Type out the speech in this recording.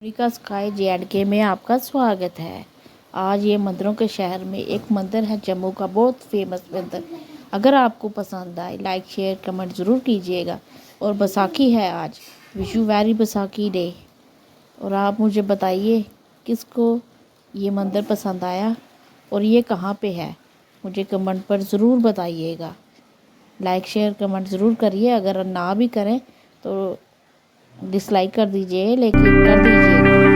Monika sky जे&के में आपका स्वागत है। आज ये मंदिरों के शहर में एक मंदिर है, जम्मू का बहुत फेमस मंदिर। अगर आपको पसंद आए लाइक शेयर कमेंट ज़रूर कीजिएगा। और बैसाखी है आज, wish you very Baisakhi day. और आप मुझे बताइए किसको ये मंदिर पसंद आया और ये कहाँ पे है, मुझे कमेंट पर ज़रूर बताइएगा। लाइक शेयर कमेंट ज़रूर करिए, अगर ना भी करें तो डिसलाइक कर दीजिए, लेकिन कर दीजिएगा।